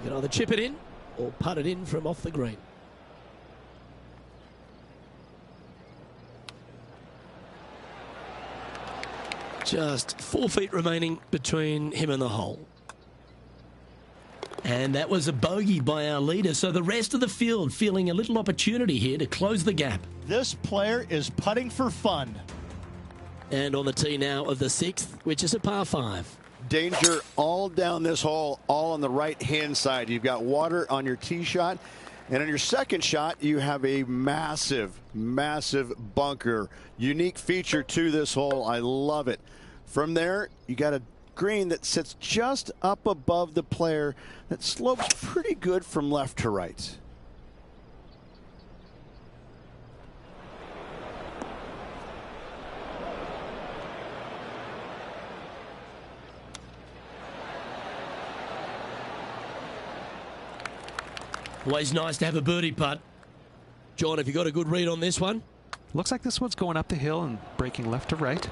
can either chip it in or putt it in from off the green. Just 4 feet remaining between him and the hole. And that was a bogey by our leader. So the rest of the field feeling a little opportunity here to close the gap. This player is putting for fun. And on the tee now of the 6th, which is a par 5. Danger all down this hole, all on the right-hand side. You've got water on your tee shot. And on your second shot, you have a massive, massive bunker. Unique feature to this hole. I love it. From there, you got a green that sits just up above the player that slopes pretty good from left to right. Always nice to have a birdie putt. John, have you got a good read on this one? Looks like this one's going up the hill and breaking left to right.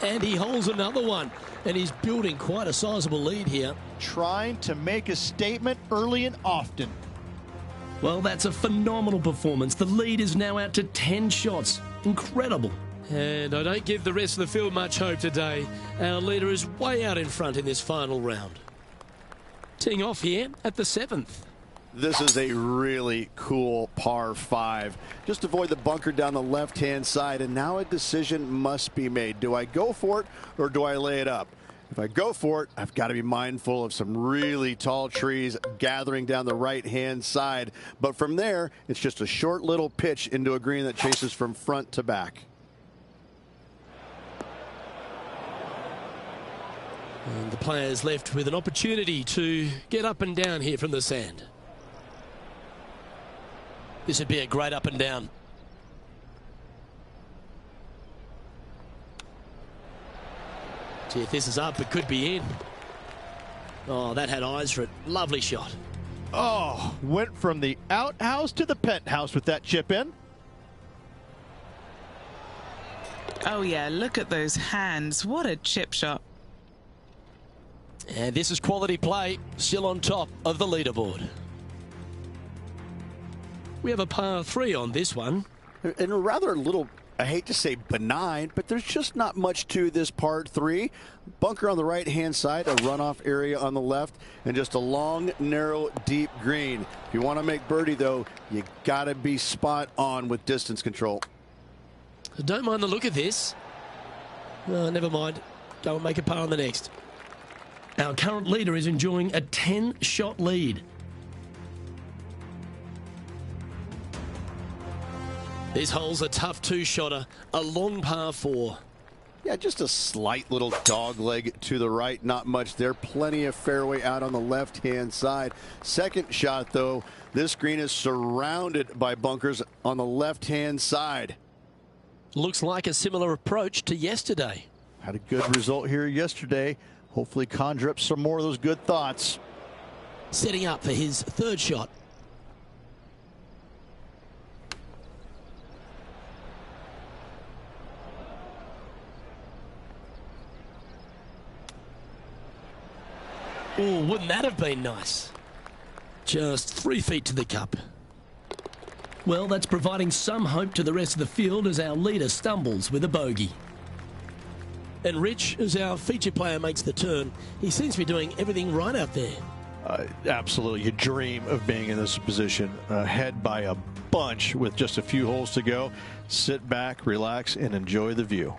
And he holds another one. And he's building quite a sizable lead here. Trying to make a statement early and often. Well, that's a phenomenal performance. The lead is now out to 10 shots. Incredible. And I don't give the rest of the field much hope today. Our leader is way out in front in this final round. Teeing off here at the 7th. This is a really cool par 5. Just avoid the bunker down the left-hand side, and now a decision must be made. Do I go for it or do I lay it up? If I go for it, I've got to be mindful of some really tall trees gathering down the right-hand side. But from there, it's just a short little pitch into a green that chases from front to back. And the players left with an opportunity to get up and down here from the sand. This would be a great up and down. See if this is up, it could be in. Oh, that had eyes for it. Lovely shot. Oh, went from the outhouse to the penthouse with that chip in. Oh, yeah, look at those hands. What a chip shot. And this is quality play, still on top of the leaderboard. We have a par 3 on this one. And a rather little, I hate to say benign, but there's just not much to this par 3. Bunker on the right-hand side, a runoff area on the left, and just a long, narrow, deep green. If you want to make birdie, though, you got to be spot on with distance control. I don't mind the look of this. Oh, never mind. Go and make a par on the next. Our current leader is enjoying a 10-shot lead. This hole's a tough 2-shotter, a long par 4. Yeah, just a slight little dog leg to the right, not much there. Plenty of fairway out on the left-hand side. Second shot, though, this green is surrounded by bunkers on the left-hand side. Looks like a similar approach to yesterday. Had a good result here yesterday. Hopefully conjure up some more of those good thoughts. Setting up for his 3rd shot. Oh, wouldn't that have been nice? Just 3 feet to the cup. Well, that's providing some hope to the rest of the field as our leader stumbles with a bogey. And Rich, as our feature player makes the turn, he seems to be doing everything right out there. Absolutely. You dream of being in this position, ahead by a bunch with just a few holes to go. Sit back, relax, and enjoy the view.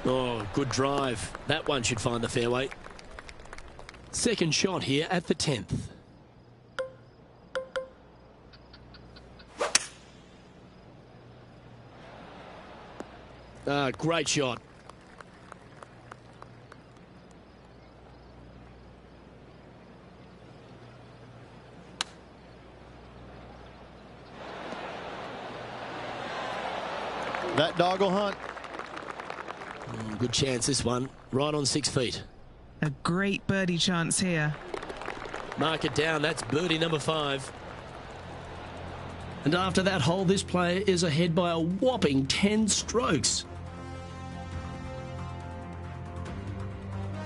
Oh, good drive. That one should find the fairway. Second shot here at the 10th. Great shot. That dog will hunt. Good chance this one. Right on 6 feet. A great birdie chance here. Mark it down. That's birdie number 5. And after that hole, this player is ahead by a whopping 10 strokes.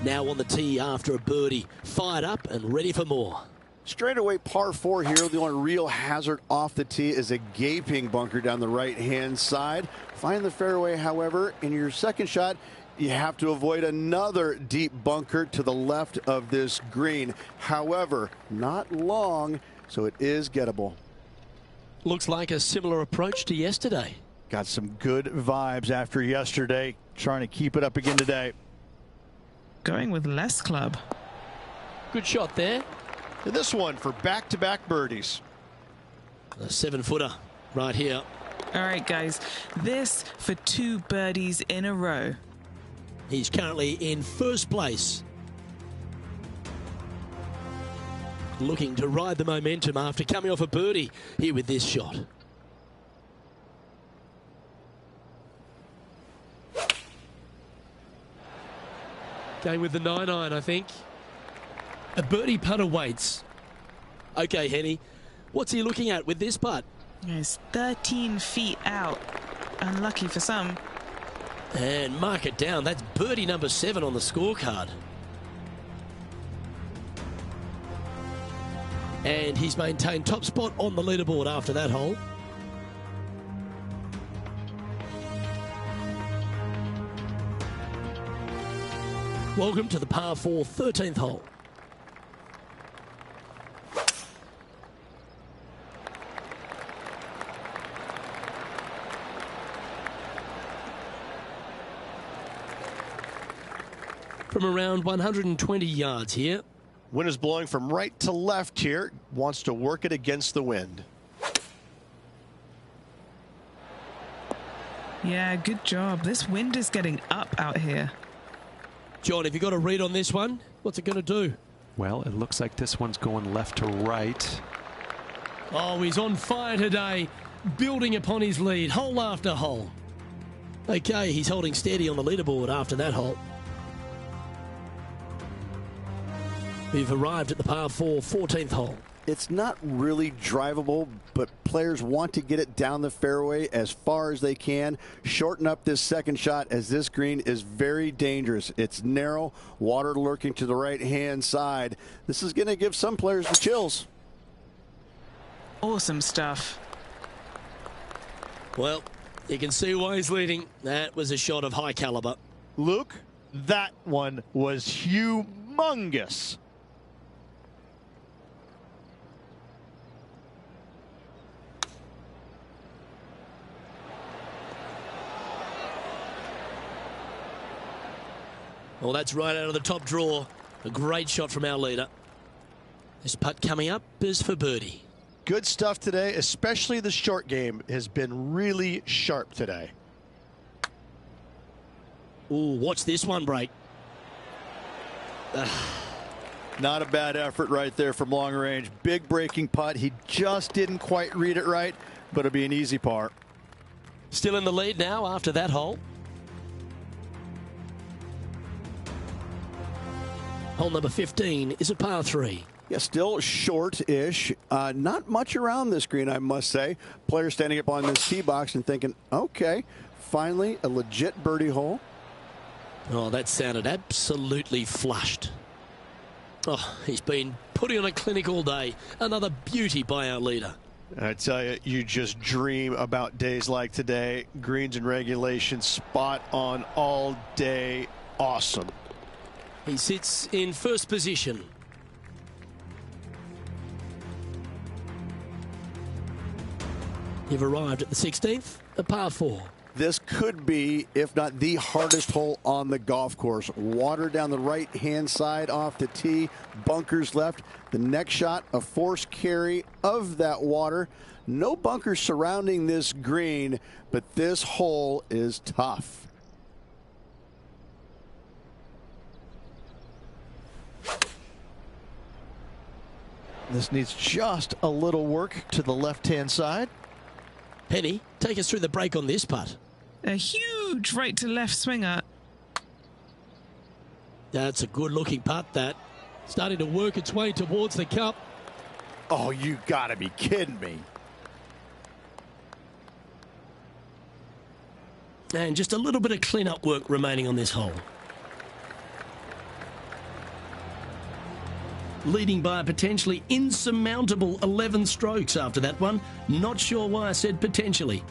Now on the tee after a birdie. Fired up and ready for more. Straightaway par 4 here. The only real hazard off the tee is a gaping bunker down the right-hand side. Find the fairway, however, in your second shot. you have to avoid another deep bunker to the left of this green. However, not long, so it is gettable. Looks like a similar approach to yesterday. Got some good vibes after yesterday. Trying to keep it up again today. Going with less club. Good shot there. And this one for back-to-back birdies. A 7-footer right here. All right, guys. This for 2 birdies in a row. He's currently in first place. Looking to ride the momentum after coming off a birdie here with this shot. Going with the 9-iron, I think. A birdie putt awaits. Okay, Henny, what's he looking at with this putt? He's 13 feet out. Unlucky for some. And mark it down. That's birdie number 7 on the scorecard. And he's maintained top spot on the leaderboard after that hole. Welcome to the par 4 13th hole. From around 120 yards here. Wind is blowing from right to left here. Wants to work it against the wind. Yeah, good job. This wind is getting up out here. John, have you got a read on this one? What's it going to do? Well, it looks like this one's going left to right. Oh, he's on fire today, building upon his lead, hole after hole. Okay, he's holding steady on the leaderboard after that hole. We've arrived at the par 4 14th hole. It's not really drivable, but players want to get it down the fairway as far as they can. Shorten up this second shot as this green is very dangerous. It's narrow, water lurking to the right-hand side. This is going to give some players the chills. Awesome stuff. Well, you can see why he's leading. That was a shot of high caliber. Luke, that one was humongous. Well, that's right out of the top draw. A great shot from our leader. This putt coming up is for birdie. Good stuff today, especially the short game has been really sharp today. Ooh, watch this one break. Not a bad effort right there from long range. Big breaking putt. He just didn't quite read it right, but it'll be an easy par. Still in the lead now after that hole. Hole number 15 is a par 3. Yeah, still short-ish. Not much around this green, I must say. Players standing up on this tee box and thinking, okay, finally a legit birdie hole. Oh, that sounded absolutely flushed. Oh, he's been putting on a clinic all day. Another beauty by our leader. I tell you, you just dream about days like today. Greens and regulation, spot on all day. Awesome. He sits in first position. You've arrived at the 16th, a par 4. This could be, if not the hardest hole on the golf course. Water down the right-hand side off the tee, bunkers left. The next shot, a forced carry of that water. No bunkers surrounding this green, but this hole is tough. This needs just a little work to the left-hand side. Penny, take us through the break on this putt. A huge right to left swinger. That's a good looking putt, that. Starting to work its way towards the cup. Oh, you gotta be kidding me. And just a little bit of clean-up work remaining on this hole. Leading by a potentially insurmountable 11 strokes after that one. Not sure why I said potentially.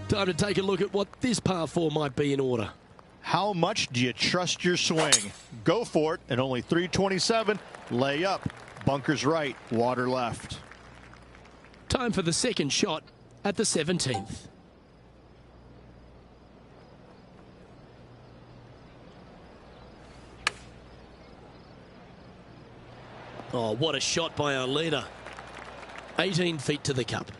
Time to take a look at what this par 4 might be in order. How much do you trust your swing? Go for it. And only 327. Lay up. Bunkers right. Water left. Time for the second shot at the 17th. Oh, what a shot by our leader. 18 feet to the cup.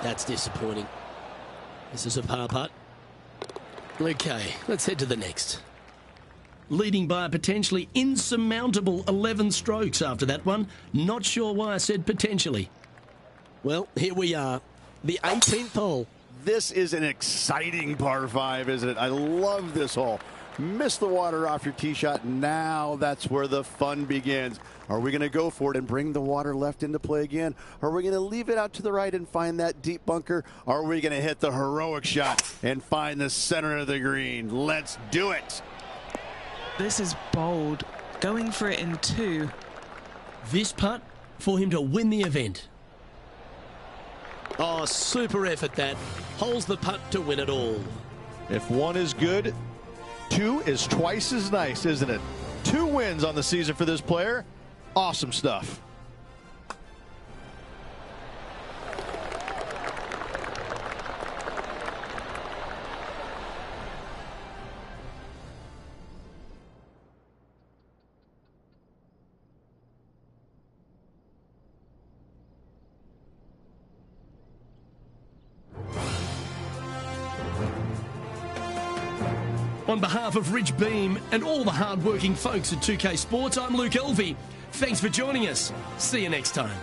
That's disappointing. This is a par putt. Okay, let's head to the next. Leading by a potentially insurmountable 11 strokes after that one. Not sure why I said potentially. Well, here we are. The 18th hole. This is an exciting par 5, isn't it? I love this hole. Miss the water off your tee shot. Now that's where the fun begins. Are we going to go for it and bring the water left into play again? Are we going to leave it out to the right and find that deep bunker? Are we going to hit the heroic shot and find the center of the green? Let's do it. This is bold. Going for it in 2. This putt for him to win the event. Oh, super effort that. Holds the putt to win it all. If 1 is good, 2 is twice as nice, isn't it? 2 wins on the season for this player. Awesome stuff. On behalf of Rich Beam and all the hard-working folks at 2K Sports, I'm Luke Elvey. Thanks for joining us. See you next time.